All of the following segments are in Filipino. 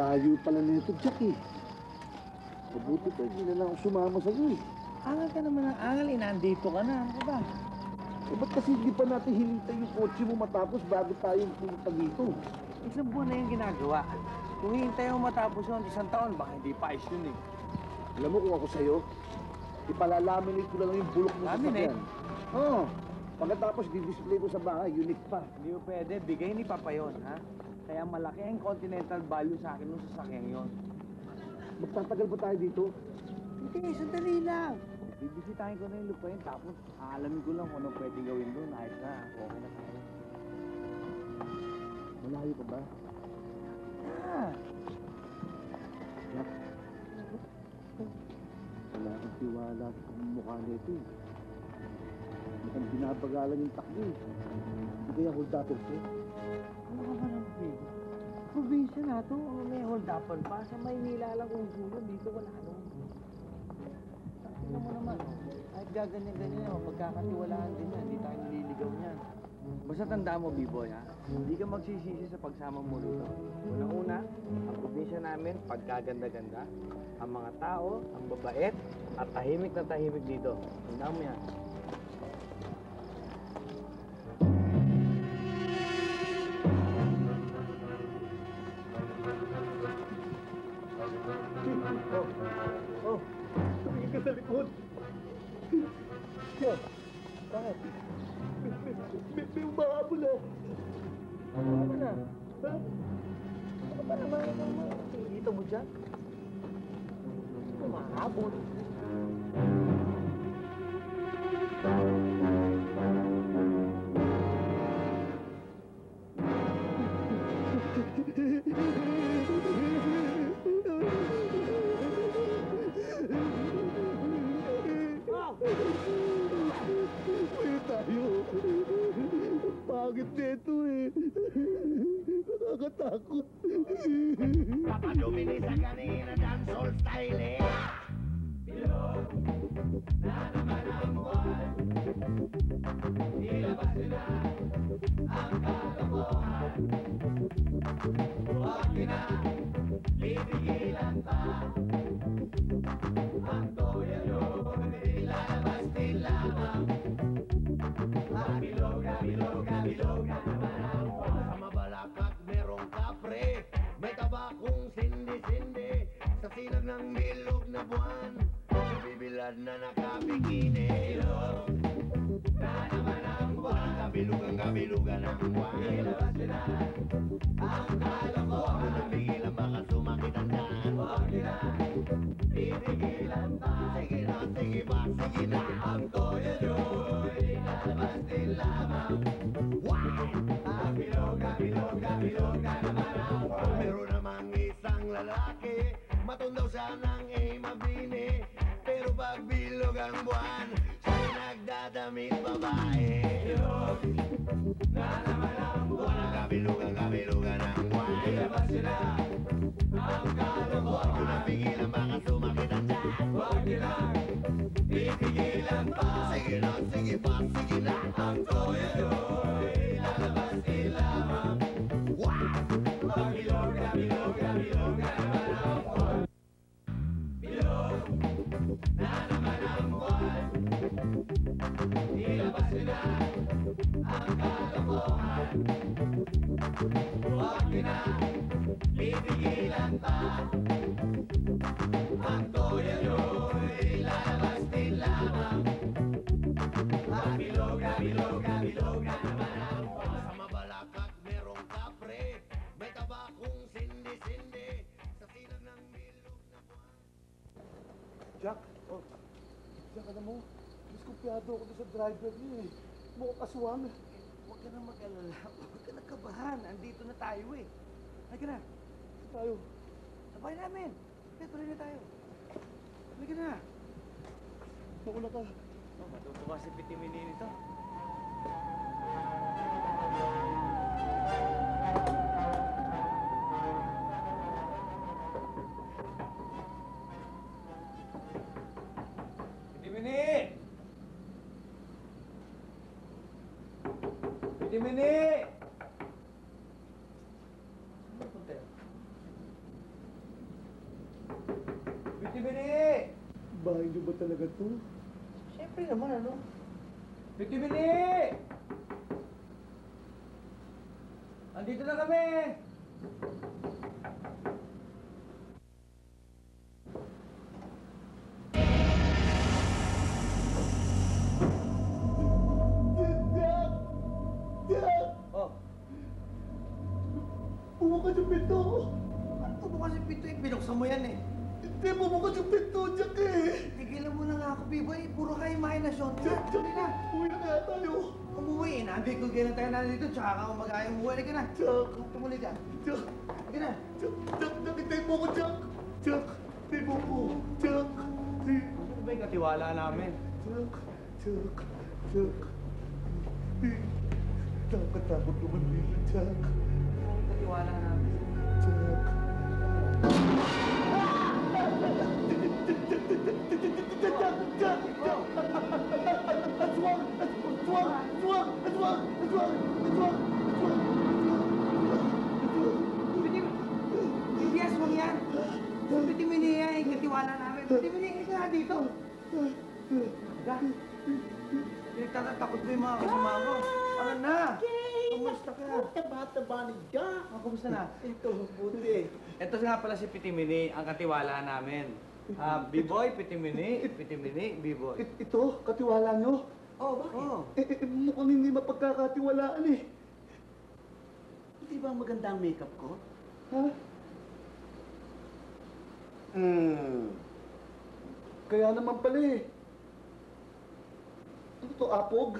layo pala nito, Jack eh. Mabuti pa, hindi na lang ako sumama sa'yo eh. Angal ka naman ng angal, nandito ka na. Ano ba? Eh, ba't kasi hindi pa natin hinintay yung kotse mo matapos bago tayo pumunta dito? Isang buwan na yung ginagawa. Kung hihintay mo matapos yun, 1 taon, baka hindi pa ayos yun eh. Alam mo kung ako sa'yo, ipalalaminate ko na lang yung bulok mo sa sakyan. Oo. Pagkatapos, di-display ko sa bahay, unique pa. Hindi mo pwede, bigay ni Papa yun, ha? Kaya malaki ang continental value sa akin nung sasakyan yun. Magtatagal ba tayo dito? Hindi, sandali lang. Bibisitahin ko na yung lupain, tapos aalamin ko lang kung anong pwede gawin doon. Ayos na, okay na tayo. Malayo pa ba? Ah! Jack, wala akong tiwala sa mukha nito eh. Mukhang binabagalan yung takbo eh. Hindi kaya hold upper siya? Ano ka ba naman, baby? Probinsya na to, may hold-upan pa. Sa Maynila lang kung gulo, dito wala nung. Ano mo naman, kahit gaganyan-ganyan, magkakatiwalaan din yan, hindi tayo nililigaw niyan. Basta tandaan mo, B-boy, ha? Hindi ka magsisisi sa pagsama mo rito. Una-una, ang probinsya namin, pagkaganda-ganda, ang mga tao, ang babait, at tahimik na tahimik dito. Tandaan mo yan. Oh, tumingin ka sa likod. Siya, bakit? May umahabol ah. Ano na? Ha? Ano ba naman dito mo dyan? Umahabol. Uy tayo. Pangit nito eh. Nakakatakot. Papadumili sa kanina dancehall style eh. Bilog na naman ang buwan. Ilabasin na ang kalokohan. Huwag na titigilan pa. Ang toya yun ilalabas din lamang. Ang biloga, biloga, biloga naman ang buwan. Sa Mabalakak merong kapre, may tabakong sindi-sindi. Sa sinag ng bilog na buwan, sa bibilad na nakabikini. Bilog na naman ang buwan. Kabilugan, kabilugan ang buwan. Ilabas na ang kalokohan. Huwag na pigilan, baka sumakit ang daan. Huwag na titigilan pa. Sige na, sige pa, sige na. Ang toya nyo'y ilalabas din lamang. Ang biloga, biloga, biloga naman ang buwan. Meron namang isang lalaki, matundaw siya ng mabini. Pero pag bilog ang buwan, siya'y nagdadamit babae. Bilog na naman ang buwan. Kabilugan, kabilugan ang buwan. Ilabas sila ang kalokohan. Huwag na pigilan, baka sumakit ang tiyan. Huwag nilang titigilan pa. Sige na, sige pa, sige na. Ang toya nyo'y ilalabas din lamang. Ang biloga, biloga, biloga naman ang buwan. Bilog na naman ang buwan. Ilabas nila ang kalokohan. Huwag na titigilan pa. Ang toya nyo'y ilalabas din lamang. Ang biloga, biloga, biloga naman ang buwan. Sa Mabalakak merong kapre, may tabakong sindi-sindi. Sa sinag ng bilog na buwan. Jack, oh. Jack, alam mo, diskumpiyado ako doon sa driver niya eh. Mukhang kaswang. Huwag ka na mag-alala. Huwag ka na kabahan. Andito na tayo eh. Halika na. Tayo. Sabay namin. Kaya tuloy na tayo. Halika na. Nauna ka. Oh, matutuwa si Pitimini nito. Pitimini! Pitimini! Saan punta yun? Pitibili! Bahay niyo ba talaga to? Siyempre naman, ano? Pitibili! Andito na kami! Oh, Bumukas yung pinto! ano po bukas yung pinto eh? Binuksan mo yan eh. Hindi, bumukas yung pinto, Jack eh! Tigilan mo na nga ako, Biboy. Puro kayo imahinasyon. Jack, Jack, Hindi na. uwi na kaya tayo! Umuwi eh. Nabi kung gano'n tayo nandito, tsaka ka kumagaya umuwi. Halika na. Jack! Tumuli ka. Jack! Halika na. Jack! Jack! Jack! Hintay mo ko, Jack! Jack! Hintay mo ko! Jack! Ano ba yung katiwala namin? Jack! Jack! Jack! Takot-takot naman nila, Jack! Ano yung katiwala namin? Jack! Jack! Jack! Jack! Aswang! Aswang! Aswang! Aswang! Aswang! Aswang! Hindi aswang yan. Piti mo niya yung katiwala namin. Piti mo niya ka dito. Ga. Pinagtatakot ko yung mga kasama ko. Ano na? Kumusta ka? Taba-taba ni Jack! Oh, kumusta na? Ito, buti. Ito nga pala si Pitimini, ang katiwala namin. B-boy, Pitimini, B-boy. Ito, katiwala nyo? Oh, bakit? Oh. Mukhang hindi mapagkakatiwalaan eh. Hindi ba maganda ang makeup ko? Ha? Kaya naman pala eh. Ano to, apog?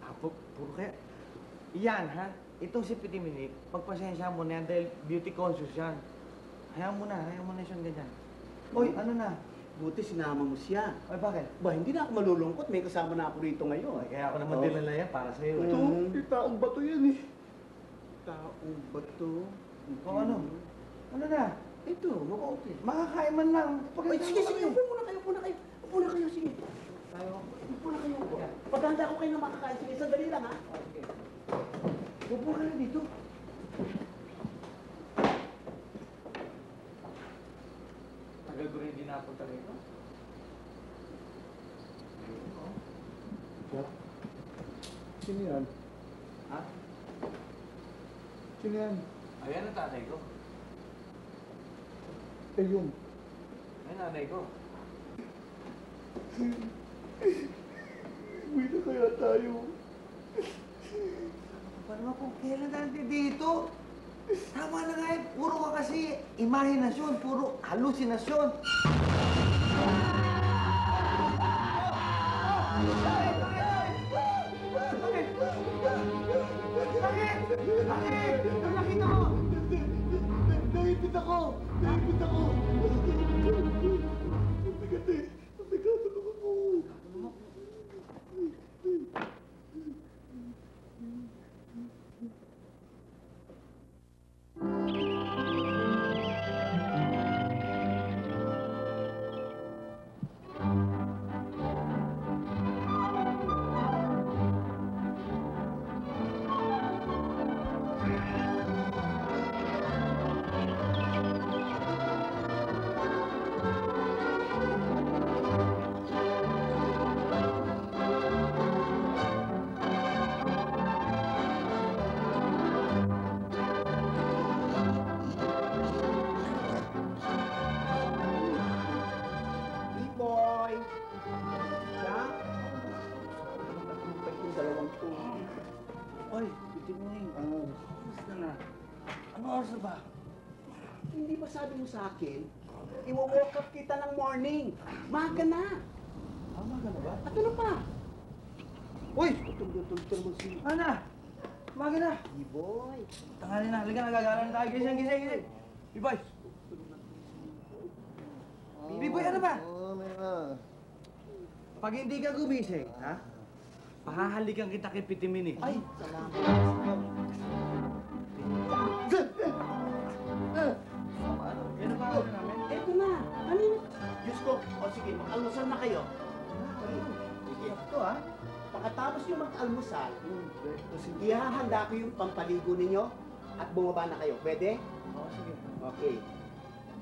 Apo. Puro kaya. Yan, ha? Itong si Pitimini, pagpasensya mo na yan dahil beauty conscious yan. Hayaan mo na siyang ganyan. Uy, ano na? Buti sinama mo siya. Ay, bakit? Ba, hindi na ako malulungkot. May kasama na ako rito ngayon. Kaya ako naman Oh. dinala yan para sa'yo. Ito, taong bato yan eh. Taong bato. O ano? Ano na? Ito, okay. Makakain man lang. Ay, sige, sige. Upo muna kayo, upo na kayo. Upo na kayo, sige. Tayo. Upo na kayo. Paghanda ko kayo na makakain. Sige, sandali lang, ha? Sige. Upo ka na dito. Tagal ko rin di napunta rito. Jack? Sino yan? Ha? Sino yan? Ayan ang tatay ko. Eh yun. Ayan ang nanay ko. Uwi na kaya tayo. Paano kung kailan natin dito? Tama na nga eh. Puro ka kasi imahinasyon. Puro halusinasyon. Bakit? Ang laki na ko! Naipit ako! Naipit ako! Ang bigat eh! Ang bigat! Tulungan mo! B-boy! Jack? Yung dalawang to. Oy, Pitimini. Kumusta na? Ano oras na ba? Hindi ba sabi mo sa akin, i-woke up kita ng morning. Maga na. Tama ka na ba? At ano pa? Uy! Tutol-tutol mo si Ano na? Umaga na. B-boy. Tanghali na. Halika, nagagalan na tayo. Gising. B-boy. B-boy, ano ba? Pag hindi ka gumising, ha? Pahahalikan kita kay Pitimini. Ay, salamat. Yan ang pangalan namin. Eto na. Kanina. Diyos ko. O sige, mag-almusal na kayo. Sige. Ito, ha? Pagkatapos yung mag-almusal, ihahanda ko yung pampaligo ninyo at bumaba na kayo. Pwede? Oo, sige. Okay.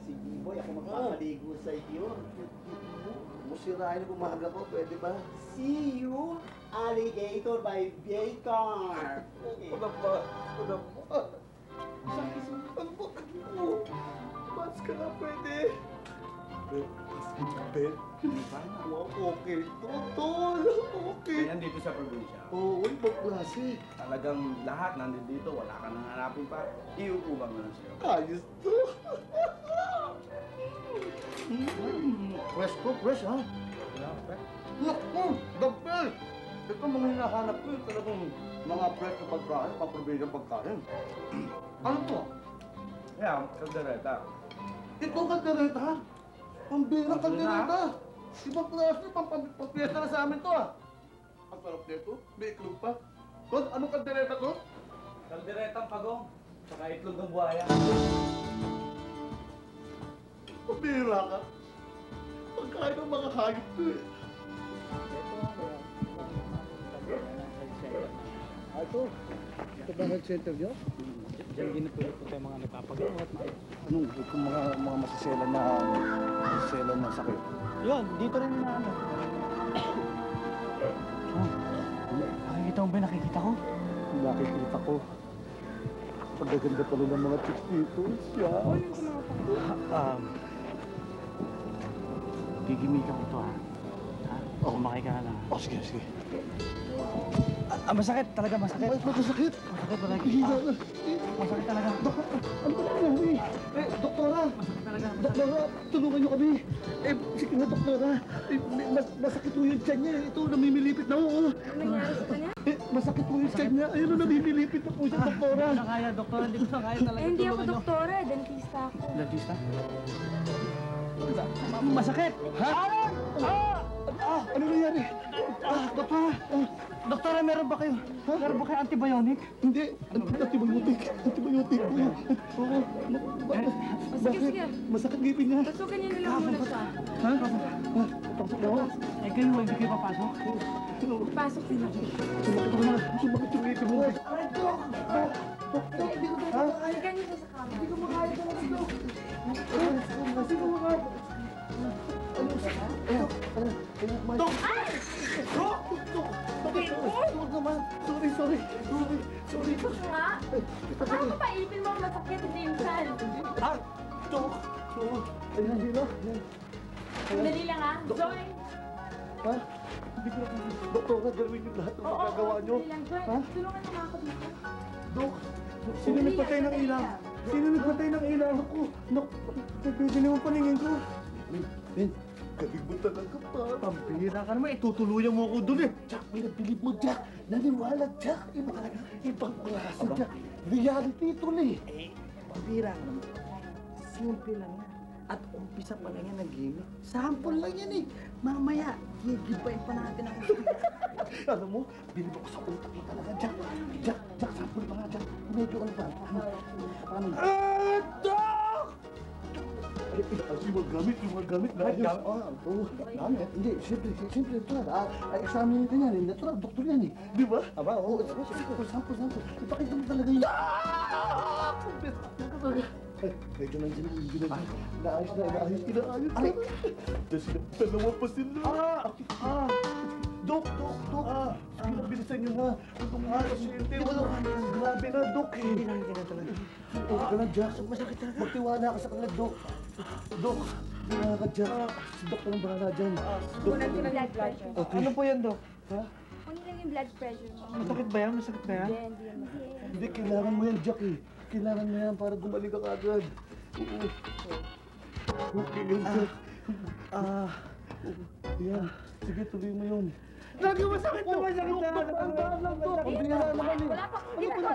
Si B-boy, ako magpapaligo sa iyo. Musirain ang umaga ko, pwede ba? See you, alligator by Baker. Wala pa. Sakit sa ano ba? Mas ka na pwede. Ben? Wow, okay. Totoo. Okay. Yan dito sa probinsya. Oo, ibang klase. Talagang lahat nandito, wala ka nang hanapin pa. Iuubang na lang sa'yo. Ayos to. Fresh po, fresh ha? Dampel! Ito mga hinahanap ko, talagang mga fresh na pagkain, pang-probinsya pagkain. Ano to? Kaya, kaldereta. Ito kaldereta? Pambirang kaldereta! Ibang klase, pang-piyesta na sa amin to ah. Ang sarap nito, may iklog pa. Tol, anong kaldereta to? Kalderetang pagong, saka itlog ng buhaya. Pambira ka. Pagkain ng mga hayop to eh. Ito ba health center nyo? Diyan ginutulog po tayo mga nagpapagamot. Anong kung mga masaselan na sakit? Yun, dito rin na ano. Nakikita mo ba yung nakikita ko? Nakikita ko. Pagaganda pala ng mga chicks dito. Yan. Gigimikan ko to ha. Kumakay ka na lang. Oh, sige, sige. Masakit talaga, masakit. Masakit? Masakit talaga. Masakit talaga. Ano ba nangyari? Doktora! Masakit talaga. Doktora, tulungan niyo kami. Sige na, doktora. Masakit po yung tiyan niya. Ito, namimilipit na oo. Ano nangyari sa kanya? Masakit po yung tiyan niya. Ayun, namimilipit na po siya, doktora. Hindi ko na kaya, doktora. Hindi ko na kaya talaga. Eh, hindi ako Tulungan niyo. doktora, dentista ako. Dentista? Masakit! Ha? Ano nangyari? Doktora! Doktora, meron ba kayo? Meron ba kayo antibiotic? Hindi. Antibiotic. Antibiotic. Oo. Sige, sige. Masakit ngipin niya. Pasukan niyo na lang muna siya. Ha? Pasok na ako. Eh, kayo, hindi kayo papasok? Pasok sila. Sumakit ako na. Sumakit yung ngipin mo. Halika niyo sa kama. Hindi ko Huwag naman. Sorry. nga. Paano pa ipin mo masakit, Jameson? Dok. Ayan, dito. Dali lang ha. Joy! Ha? Doktora, gawin niyo lahat ng magagawa niyo. Dali lang, Joy. Ha? Tulungan mo nga ako dito. Dok, sino nagpatay ng ilaw? Sino nagpatay ng ilaw ko? Nak, pwede naman paningin ko. Ben, galing mo talaga pa. Pambira ka naman, itutuluyan mo ako dun eh. Jack, pinabilib mo, Jack. Naniwala, Jack. Ibang klase, Jack. Reality ito eh. Pambira ka naman. Simple lang yan. At umpisa pa lang yan ng gimmick. Sample lang yan eh. Mamaya, gigibayin pa natin ako. Alam mo, bilib ako sa utak mo talaga, Jack. Jack, sample pa nga, Jack. Medyo ano ba? Paano? Doc! Yung mga gamit na ayos. Oo, gamit. Hindi, simple ito. Examine nito yan. Natural, doktor yan eh. Di ba? Aba, oo. Sample. Ipakita mo talaga yun. Medyo nandiyan. Inaayos. Dalawa pa sila. Dok. Bilisan nyo na. Itong pasyente. Grabe na, Dok eh. Hindi lang ganun talaga. Huwag ka na, Jack. Masakit talaga. Magtiwala ka sa kanila, Dok. Dok, wala ka, Jack. Si Dok na lang bahala dyan. Kunan ko na blood pressure. Okay. Ano po yan, Dok? Ha? Kunin lang yung blood pressure mo. Masakit ba yan? Masakit ba yan? Hindi yan masakit. Hindi, kailangan mo yan, Jack eh. Kailangan mo yan para gumaling ka kagad. Oo. Okay yan, Jack. Yan. Sige, tuloy mo yun. Lagi masakit na masakit na. Ang daan lang to. Ang bihira naman eh. Wala pa akong ginagawa.